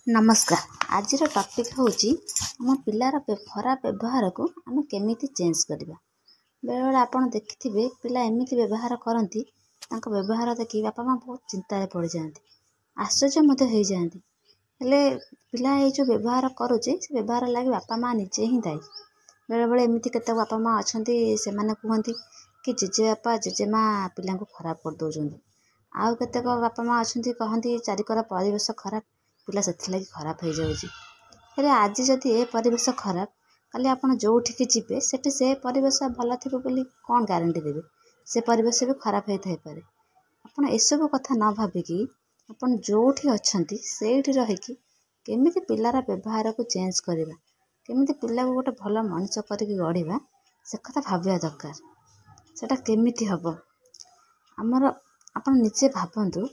नमस्कार। आज टॉपिक होची आम पिलार खराब व्यवहार को आम केमिति चेंज करवा। बेले बेले आपड़ देखिथे पिला एमती व्यवहार करती व्यवहार देखी बापा माँ बहुत चिंतार पड़ जाती, आश्चर्य हो जाती। हेले पिला ये जो व्यवहार करुचे से व्यवहार लगे बापा माँ निजे ही दायी। बेले बेले एमती केते बापा माँ अच्छा से कहती कि जेजे बापा जेजेमा पिला खराब कर दौरान। आउ केतेक बापा माँ अच्छा कहती चारिकर परिवेश खराब पिला से खराब हो जाऊँगी। हेले आज जदि ए परिवेश खराब काली आप जो जी से परिवेश भल थी बोली कौन गारंटी देवे, से परिवेश भी खराब होता है पारे। आप एसबू कथा न भाविकी आप जो अच्छा से रहीकि केमिति पिलार व्यवहार को चेंज करवा, केमिति पिला को गोटे भल मनीष करके गढ़ा से कथा भाविया दरकार। सेटा केमिति हम आमर आप निजे भावतु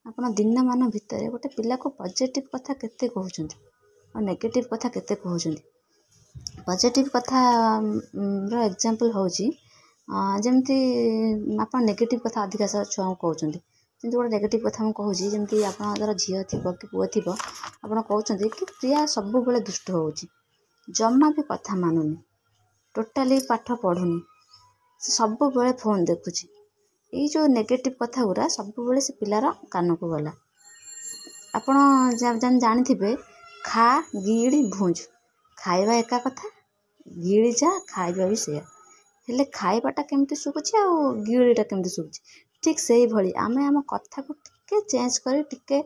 आप दिन मान भितर गोटे पिला को पॉजिटिव कथा केते कहउछंती और नेगेटिव कथा केते कहउछंती। पॉजिटिव कथा रो एग्जांपल होची जेमती आप नेगेटिव कथा अधिका छुआ कहउछंती। जेमती गोटे नेगेटिव कथा हम कहूची जेमती आपनकर झियो थिबो कि पुओ थिबो आपन कहउछंती कि प्रिया सब बेले दुष्ट होउची, जम्मा भी कथा मानुनी, टोटाली पाठ पढ़ुनी, सब बेले फोन देखुची। ये जो नेगेटिव कथा गुरा सब बेले से पिलार कान को गला। आपड़ जानी खा गिड़ी भुंज खाइबा एका कथा, गिड़ी जा खाइबा भी से हेले खाइबाटा केमती शुभुची आ गिड़ीटा केमती शुभुची। ठीक से ही भली आमे आम कथा को टिके चेंज करी टिके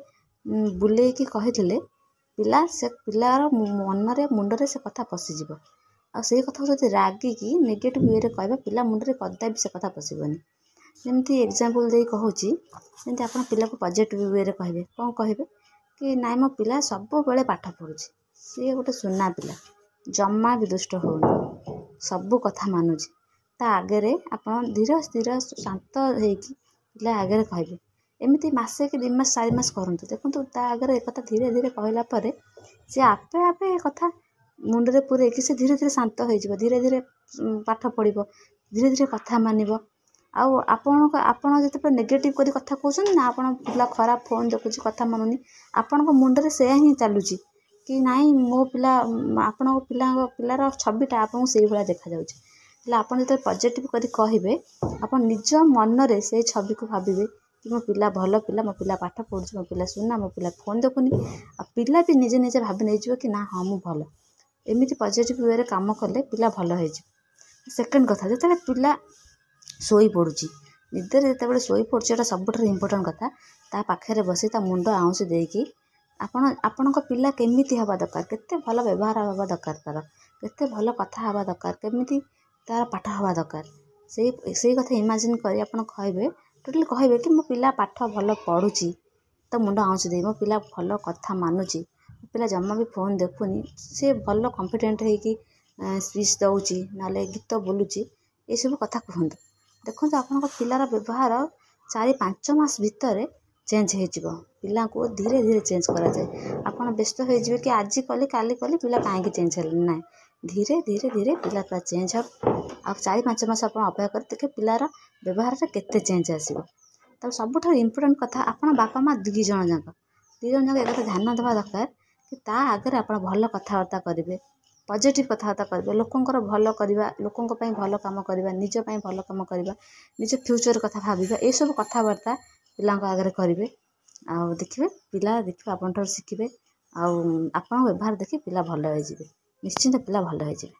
बुले की कहिथिले पिला से पिलार मन रे मुंड रे से कथा पसिजिवो। आ से कथा जदि रागी की नेगेटिव वे रे कहबा पिला मुंड रे कदा भी से कथा पसिबोनी। जेमती एग्जांपल दे कहूची जेमती आप पिला को पॉजिटिव वे रे कहबे कौन कहबे कि नाई मो पिला सब बेले पाठ पढ़ुची, सी गोटे सुना पिला, जम्मा भी दुष्ट होनी, सबू कथा मानुची। ता आगे आप धीरे धीरे शांत होगी पिला आगे कहबे। एमती मसे कि 2 मास 4 मास करंतु देखंतु ता आगे एक कथा धीरे धीरे कहला परे से आपे आपे कथा मुंड रे पूरे कि से धीरे धीरे शांत हो जिवो, धीरे धीरे पाठ पढ़िबो, धीरे धीरे कथा मानिबो। आउ आपण जते नेगेटिव करी कथा कहउछन ना आपण पिला खराब फोन देखुची कथा मानुनी आपण को मुंड रे से ही चालुची कि नाई मो पिला आपण पिलार छविटा आपन से भला देखा जाउची। એટલે ଆପଣ ଯେତେବେଳେ पॉजिटिव करी कहबे ଆପଣ निज मन रे से छवि को भाबिबे कि मो पिला भल पिला, मो पिला पाठ पढुची, मो पिला सुना, मो पिला फोन देखुनी। आ पिला भी निजे निजे भाबी नै जिवो कि ना हां मु भल। एमिति पॉजिटिव वे रे काम कले पिला भल होई जिवो। सेकंड कथा जेतेବେଳେ पिला सोई पड़ुची निदर जेतेବେଳେ सोई पड़ुची एटा सबठार इंपोर्टेंट कथा ता पाखरे बसी ता मुंड आउंस देकी आपणक पिला केमिति हवा दरकार, केते भल व्यवहार हवा दरकार, तार केते भल कथा हवा दरकार, केमिति तार पाठ हवा दरकार, से कथा इमेजिन करी आपन कहबे टोटली कहबे कि मो पिला पाठ भल पढ़ुची तो मुंड आउंस दे, मो पिला भल कथा मानुची, मो पिला जम्मा भी फोन देखुनी, से भल कॉन्फिडेंट होगी स्पीच दउची नाले गीत बोलुची। ये सब कथा कहतु देखो आपन पिलार व्यवहार 4-5 मास भितर चेंज हो पिला को धीरे धीरे चेंज करा जाए। आपन व्यस्त हो जिवे कि आज कली काली कली पिला काहे चेंज हेले ना, धीरे धीरे धीरे पिला पूरा चेंज हो। आ 4-5 मास आप अपेक्षा कर देखे पिलार व्यवहार से केते चेंज आसीबो। तब सबुठार इंपोर्टेंट कथा आपन बापा माँ 2 जन जाक एक ध्यान देवा दरकार कि ता आगे आप भल कथबार्ता करेंगे, पॉजिटिव कथबार्ता करेंगे, लोकंर भल करवा, लोकों भल काम करवा, निज भल काम करवा, निज फ्यूचर कथा भाविबा, ये सब कथबार्ता पिला आगे करेंगे। आउ देखिए पिला देखिए आपन ठार शिखिबे, आउ आपन व्यवहार देखि पिला भल हो जिवे, निश्चिंत पिला भल हो जिवे।